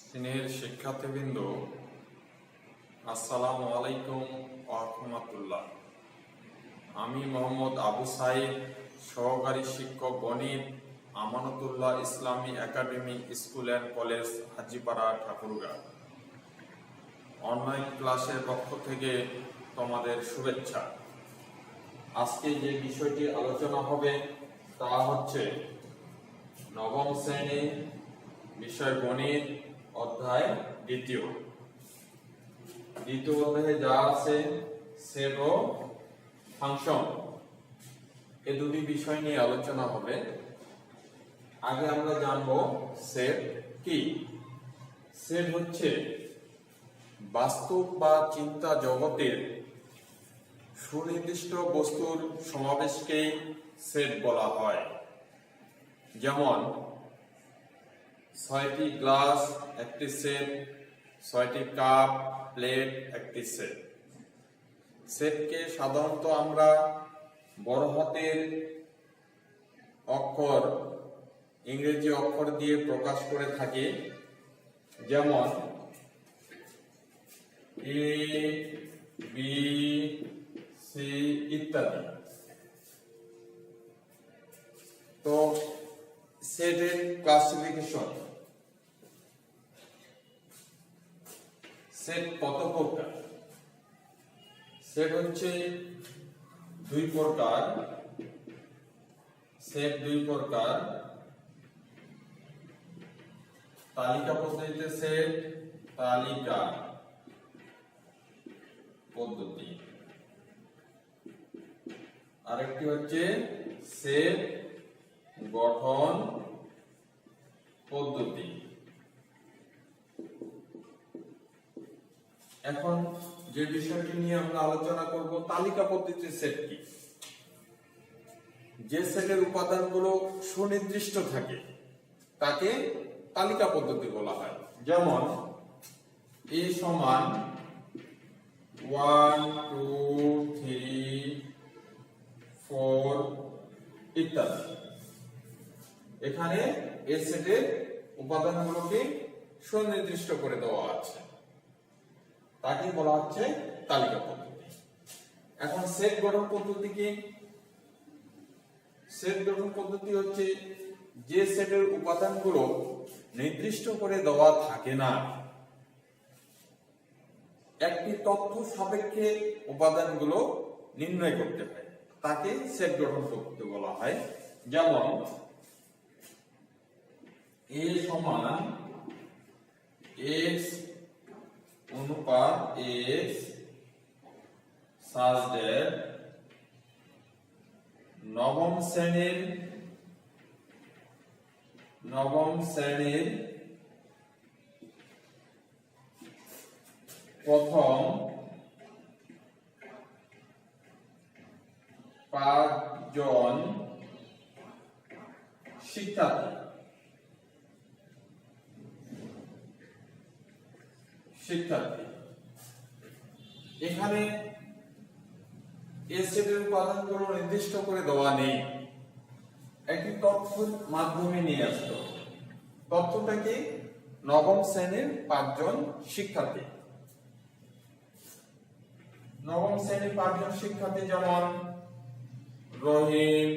স্নেহের শিক্ষার্থীবৃন্দ, আসসালামু আলাইকুম ওয়া রাহমাতুল্লাহ। আমি মোহাম্মদ আবু সাইদ, সহকারী শিক্ষক গণিত, আমানতুল্লাহ ইসলামী academy school and college, Hajipara, Thakurgaon. Online ক্লাসের পক্ষ থেকে তোমাদের শুভেচ্ছা। আজকে যে বিষয়টি আলোচনা হবে তা হচ্ছে নবম শ্রেণী, বিষয় গণিত, অধ্যায় দ্বিতীয় অধ্যায়ে যা আছে সেট ও ফাংশন, এই দুটি বিষয় নিয়ে আলোচনা হবে। আগে আমরা জানবো সেট কি। সেট হচ্ছে বাস্তব বা চিন্তা জগতের সুনির্দিষ্ট বস্তুর সমাবেশকেই সেট বলা হয়। যেমন 6টি গ্লাস একটি সেট, 6টি কাপ প্লেট একটি সেট। সেটকে সাধারণত আমরা বড় হাতের অক্ষর, ইংরেজি অক্ষর দিয়ে প্রকাশ করে থাকি, যেমন এ, বি, সি ইত্যাদি। তো সেটের ক্লাসিফিকেশন, সেট কত প্রকার? সেট হচ্ছে দুই প্রকার। সেট দুই প্রকার: তালিকা পদ্ধতিতে সেট, তালিকা পদ্ধতি। আরেকটি হচ্ছে সেট গঠন পদ্ধতি। এখন যে বিষয়টি নিয়ে আমরা আলোচনা করব, তালিকা পদ্ধতির সেট কি। যে সেটের উপাদানগুলো সুনির্দিষ্ট থাকে তাকে তালিকা পদ্ধতি বলা হয়। যেমন a সমান 1 2 3 4 ইত্যাদি। এখানে এই সেটের উপাদানগুলোকে সুনির্দিষ্ট করে দেওয়া আছে, তাকে বলা হচ্ছে তালিকা পদ্ধতি। এখন সেট গঠন পদ্ধতি কি? সেট গঠন পদ্ধতি হচ্ছে যে সেটের উপাদানগুলো নির্দিষ্ট করে দেওয়া থাকে না, একটি তথ্য সাপেক্ষে উপাদানগুলো নির্ণয় করতে হয়, তাকে সেট গঠন পদ্ধতি বলা হয়। যেমন a সমান x অনুপাত x such that নবম শ্রেণীর প্রথম 5 জন শিক্ষার্থী। এখানে এই সেটের উপাদানগুলো নির্দিষ্ট করে দেওয়া নেই, একটি তথ্যের মাধ্যমে নিয়ে আসতো। তথ্যটা কি? নবম শ্রেণীর 5 জন শিক্ষার্থী। নবম শ্রেণীর 5 জন শিক্ষার্থী যেমন রহিম,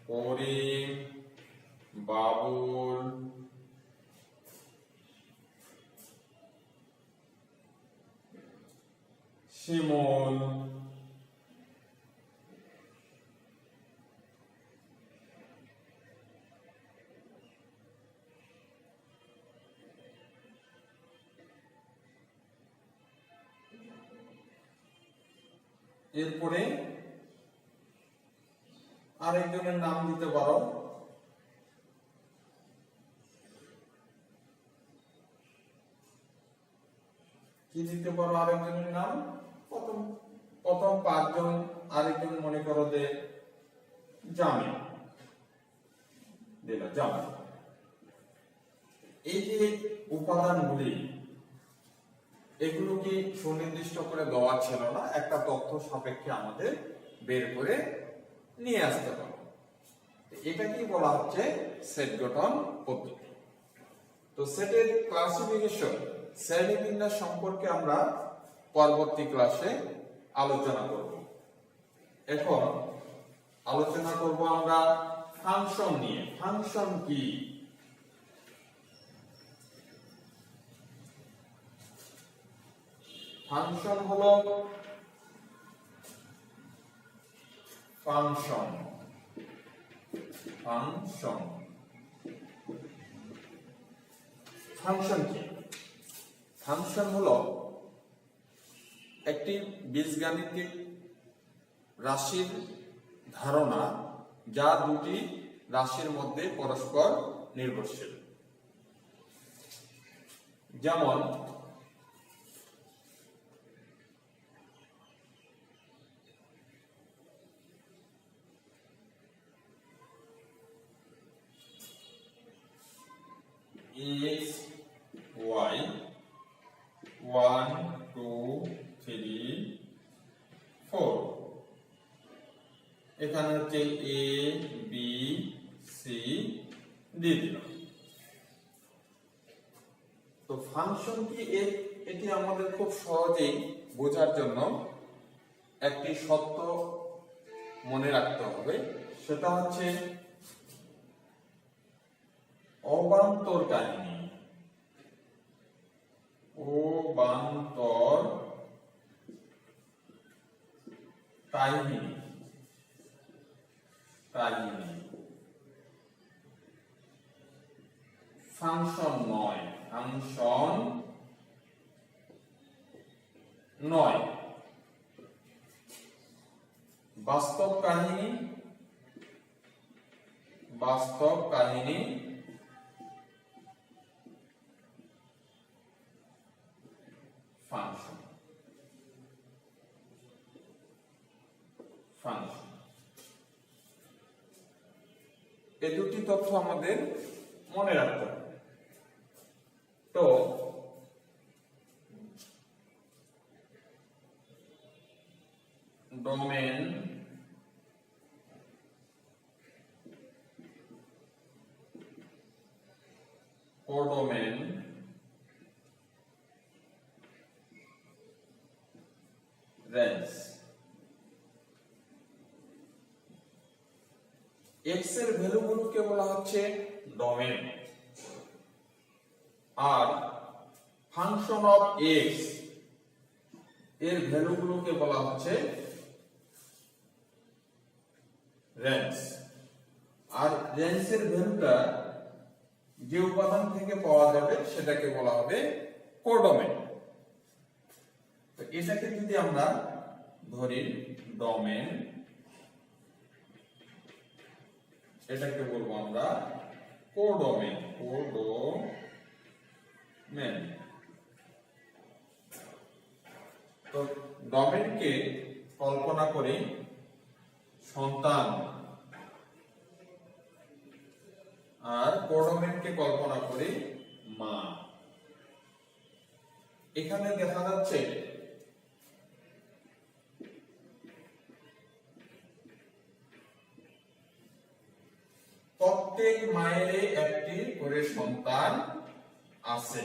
করিম, বাবুল, শিমুল, এরপরে আরেকজনের নাম দিতে পারো। কি দিতে পারো আরেকজনের নাম? প্রথম 5 জন, আরেকজন মনে করো যে জামি দিলা, জামি। এই যে উপাদানগুলি, এগুলো কি সুনির্দিষ্ট করে দেওয়া ছিল না, একটা তথ্য সাপেক্ষে আমাদের বের করে নিয়ে আসতে হবে। এটা কি বলা হচ্ছে? সেট গঠন পদ্ধতি। তো সেটের ক্লাসিফিকেশন শ্রেণীবিন্যাস সম্পর্কে আমরা পরবর্তী ক্লাসে আলোচনা করব। এখন আলোচনা করব আমরা ফাংশন নিয়ে। ফাংশন কি? ফাংশন হলো ফাংশন ফাংশন ফাংশন কি? ফাংশন হলো একটি বীজগাণিতিক রাশির ধারণা যা দুটি রাশির মধ্যে পরস্পর নির্ভরশীল। যেমন x y 1 2 3 4, এখানে হচ্ছে a b c d দিলাম। তো ফাংশন কি এটি আমাদের খুব সহজেই বোঝার জন্য একটি সত্য মনে রাখতে হবে, সেটা হচ্ছে অবান্তর কাহিনী। অবান্তর কাহিনী কাহিনী ফাংশন নয়, ফাংশন নয়। বাস্তব কাহিনী, বাস্তব কাহিনী ফাংশন ফাংশন এই দুটি তথ্য আমাদের মনে রাখতে হবে। তো ডোমেন, কোডোমেন, রেঞ্জ। x এর ভ্যালুগুলোকে বলা হচ্ছে ডোমেন, আর ফাংশন অফ x এর ভ্যালুগুলোকে বলা হচ্ছে রেঞ্জ। আর রেঞ্জের ভ্যালুটা যে উপাদান থেকে পাওয়া যাবে সেটাকে বলা হবে কোডোমেন। তো এটাকে যদি আমরা ধরি ডোমেন, এটাকে বলবো আমরা কোডোমেন। কোডোমেন। তো ডোমেনকে কল্পনা করি সন্তান, আর কোডোমেনকে কল্পনা করি মা। এখানে দেখা যাচ্ছে প্রত্যেক মায়ের একটি করে সন্তান আছে।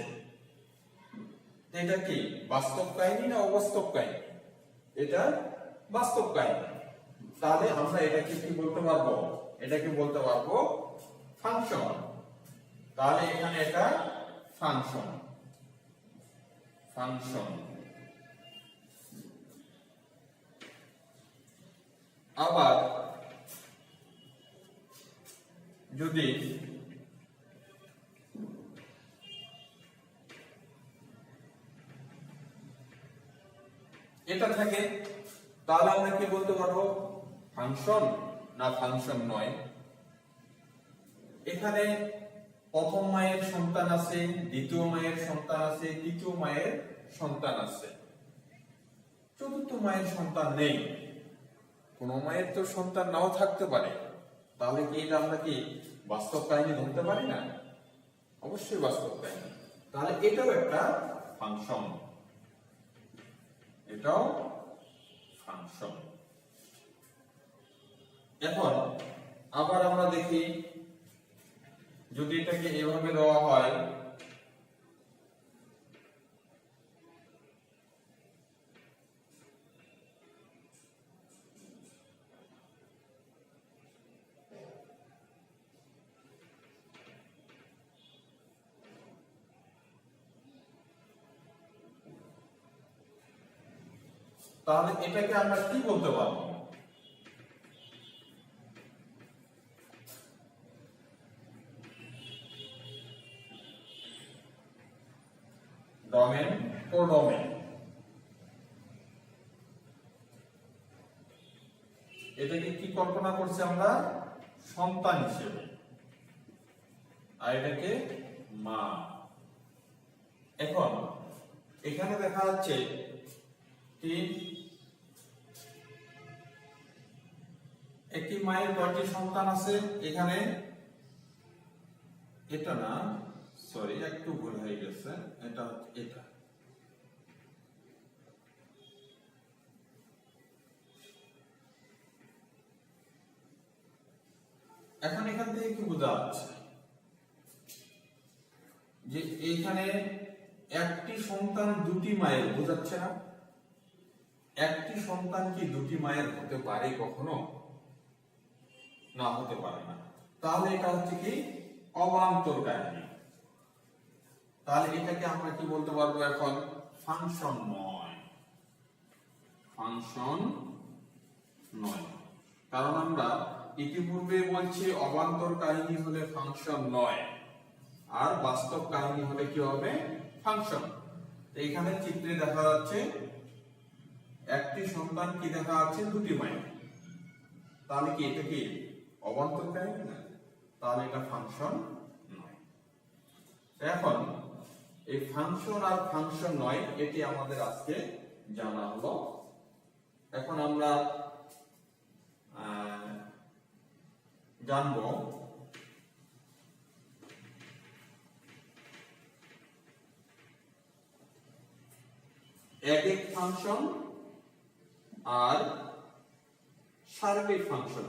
এটা কি বাস্তব কাহিনী না অবাস্তব কাহিনী? এটা বাস্তব কাহিনী। তাহলে আমরা এটাকে কি বলতে পারবো? এটাকে বলতে পারবো ফাংশন। তাহলে এখানে এটা ফাংশন ফাংশন আবার যদি এটা থাকে তাহলে আমরা কি বলতে পারবো? ফাংশন না ফাংশন নয়। এখানে প্রথম মায়ের সন্তান আছে, দ্বিতীয় মায়ের সন্তান আছে, তৃতীয় মায়ের সন্তান আছে, চতুর্থ মায়ের সন্তান নেই। কোন মায়ের তো সন্তান নাও থাকতে পারে। তাহলে কি এটা আমরা কি বাস্তব কাহিনী ধরতে পারি না? অবশ্যই বাস্তব কাহিনী। তাহলে এটাও একটা ফাংশন, এটাও ফাংশন। এখন আবার আমরা দেখি, যদি এটাকে এভাবে দেওয়া হয় তাহলে এটাকে আমরা কি বলতে পারবো? Domain, codomain. এটাকে কি কল্পনা করছি আমরা? সন্তান হিসেবে, আর এটাকে মা। এখন এখানে দেখা যাচ্ছে কি একটি মায়ের কয়টি সন্তান আছে? এখানে এটা না, সরি একটু ভুল হয়ে গেছে, এটা এটা এখন এখান থেকে কি বোঝা যাচ্ছে যে এইখানে একটি সন্তান দুটি মায়ের, বোঝাচ্ছে না? একটি সন্তান কি দুটি মায়ের হতে পারে কখনো? না, হতে পারে না। তাহলে এটা হচ্ছে কি অবান্তর কাহিনী। তাহলে এটাকে আমরা কি বলতে পারবো এখন? ফাংশন নয়, ফাংশন নয়। কারণ আমরা ইতিপূর্বে বলছি অবান্তর কাহিনী হলে ফাংশন নয়, আর বাস্তব কাহিনী হলে কি হবে? ফাংশন। এখানে চিত্রে দেখা যাচ্ছে একটি সন্তান কি দেখা যাচ্ছে? দুটি মায়ের। তাহলে কি এটা কি অবান্তর কাহিনী না? তাহলে এটা ফাংশন নয়। এখন এই ফাংশন আর ফাংশন নয়, এটি আমাদের আজকে জানা হলো। এখন আমরা জানবো একক ফাংশন আর সার্বিক ফাংশন।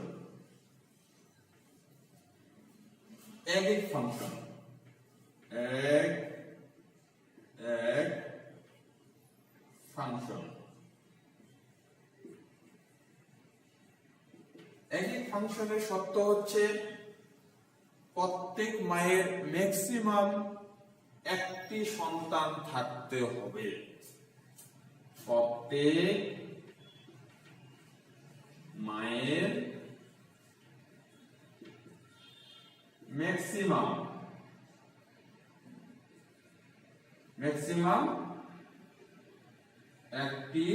একক ফাংশন, এক ফাংশন। একক ফাংশনের শর্ত হচ্ছে প্রত্যেক মায়ের ম্যাক্সিমাম একটি সন্তান থাকতে হবে। প্রত্যেক মায়ের ম্যাক্সিমাম একটি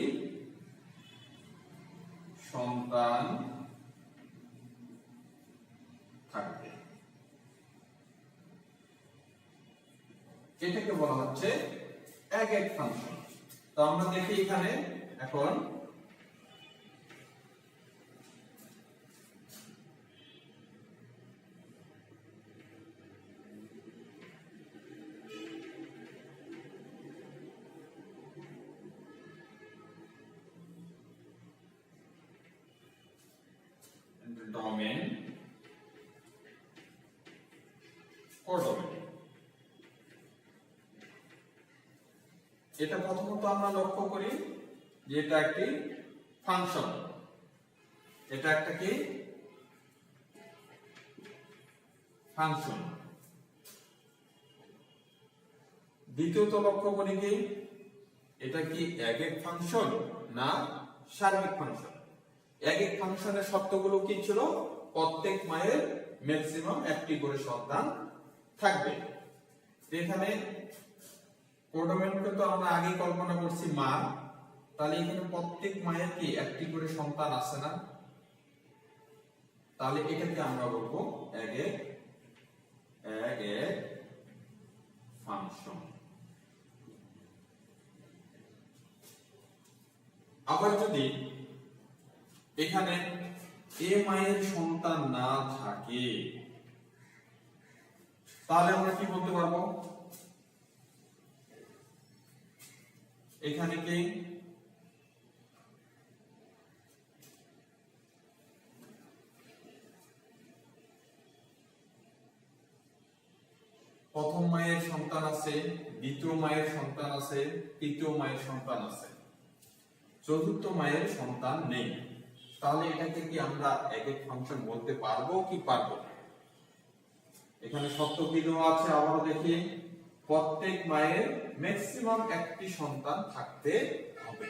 সন্তান থাকবে। এটাকে বলা হচ্ছে একক ফাংশন। তো আমরা দেখি এখানে এখন ডোমেন, কোডোমেন। এটা প্রথমত আমরা লক্ষ্য করি যে এটা একটি ফাংশন, এটা একটা কি ফাংশন। দ্বিতীয়ত লক্ষ্য করি কি এটা কি একক ফাংশন না সার্বিক ফাংশন। একক ফাংশনের শর্তগুলো কি ছিল? প্রত্যেক মায়ের ম্যাক্সিমাম একটি করে সন্তান থাকবে। এখানে কোডোমেনকে তো আমরা আগে কল্পনা করছি মা, তাহলে এখানে প্রত্যেক মায়ের কি একটি করে সন্তান আছে না? তাহলে এটাকে আমরা বলবো একক ফাংশন। আবার যদি এখানে এ মায়ের সন্তান না থাকে, তাহলে আমরা কি বলতে পারবো? এখানে কি প্রথম মায়ের সন্তান আছে, দ্বিতীয় মায়ের সন্তান আছে, তৃতীয় মায়ের সন্তান আছে, চতুর্থ মায়ের সন্তান নেই। তাহলে এটাকে কি আমরা একক ফাংশন বলতে পারবো কি পারবো না? এখানে শর্ত কি দেওয়া আছে আবারও দেখি, প্রত্যেক মায়ের ম্যাক্সিমাম একটি সন্তান থাকতে হবে।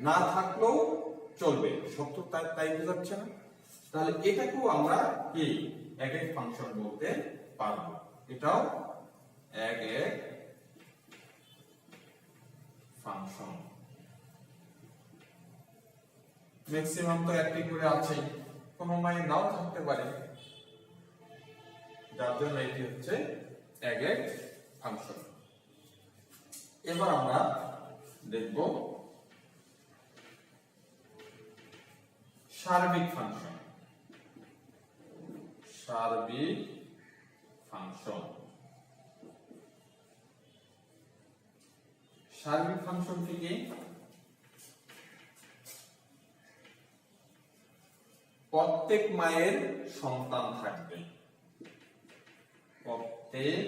না থাকলেও চলবে, সত্য তাই বোঝাচ্ছে না? তাহলে এটাকেও আমরা কি এক এক ফাংশন বলতে পারবো, এটাও এক এক ফাংশন। ম্যাক্সিমাম তো একটি করে আছে, কোনো মানে নাও থাকতে পারে, যার জন্য এটি হচ্ছে এক এক ফাংশন। এবার আমরা দেখব সার্বিক ফাংশন। সার্বিক ফাংশন, সার্বিক ফাংশন থেকে প্রত্যেক মায়ের সন্তান থাকবে, প্রত্যেক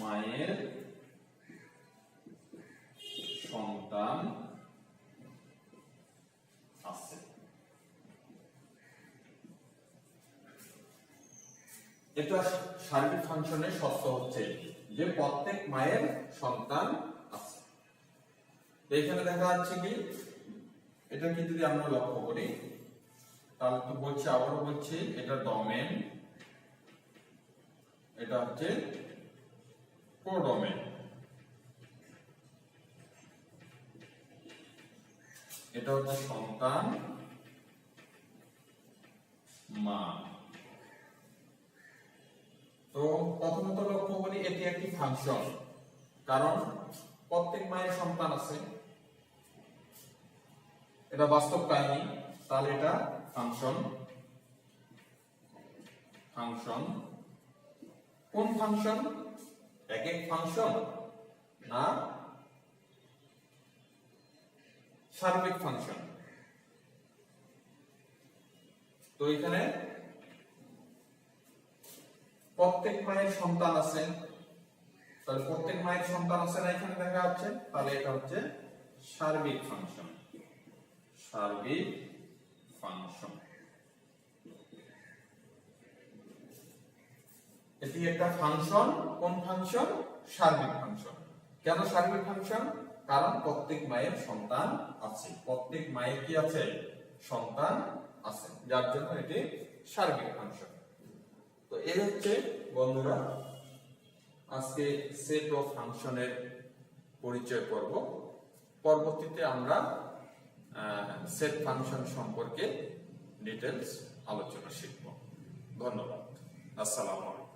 মায়ের সন্তান আছে। এটা সার্বিক ফাংশনের শর্ত হচ্ছে যে প্রত্যেক মায়ের সন্তান আছে। এখানে দেখা যাচ্ছে কি, এটা কি যদি আমরা লক্ষ্য করি তাহলে তো বলছি, আবারও বলছি, এটা ডোমেন, এটা হচ্ছে কোডোমেন। এটা হচ্ছে সন্তান মা। তো প্রথমত লক্ষ্য করি এটি একটি ফাংশন, কারণ প্রত্যেক মায়ের সন্তান আছে, এটা বাস্তব কাহিনী, তাহলে এটা ফাংশন। ফাংশন কোন ফাংশন? এক এক ফাংশন না সার্বিক ফাংশন? তো এখানে প্রত্যেক মায়ের সন্তান আছে, তাহলে প্রত্যেক মায়ের সন্তান আছে না এখানে দেখা যাচ্ছে, তাহলে এটা হচ্ছে সার্বিক ফাংশন। সার্বিক ফাংশন, এটি একটা ফাংশন। কোন ফাংশন? সার্বিক ফাংশন। কেন সার্বিক ফাংশন? কারণ প্রত্যেক মায়ের সন্তান আছে, প্রত্যেক মায়ের কি আছে? সন্তান আছে, যার জন্য এটি সার্বিক ফাংশন। তো এই হচ্ছে বন্ধুরা আজকে সেট অফ ফাংশনের পরিচয় পর্ব। পরবর্তীতে আমরা সেট ফাংশন সম্পর্কে ডিটেলস আলোচনা শিখব। ধন্যবাদ। আসসালামু আলাইকুম।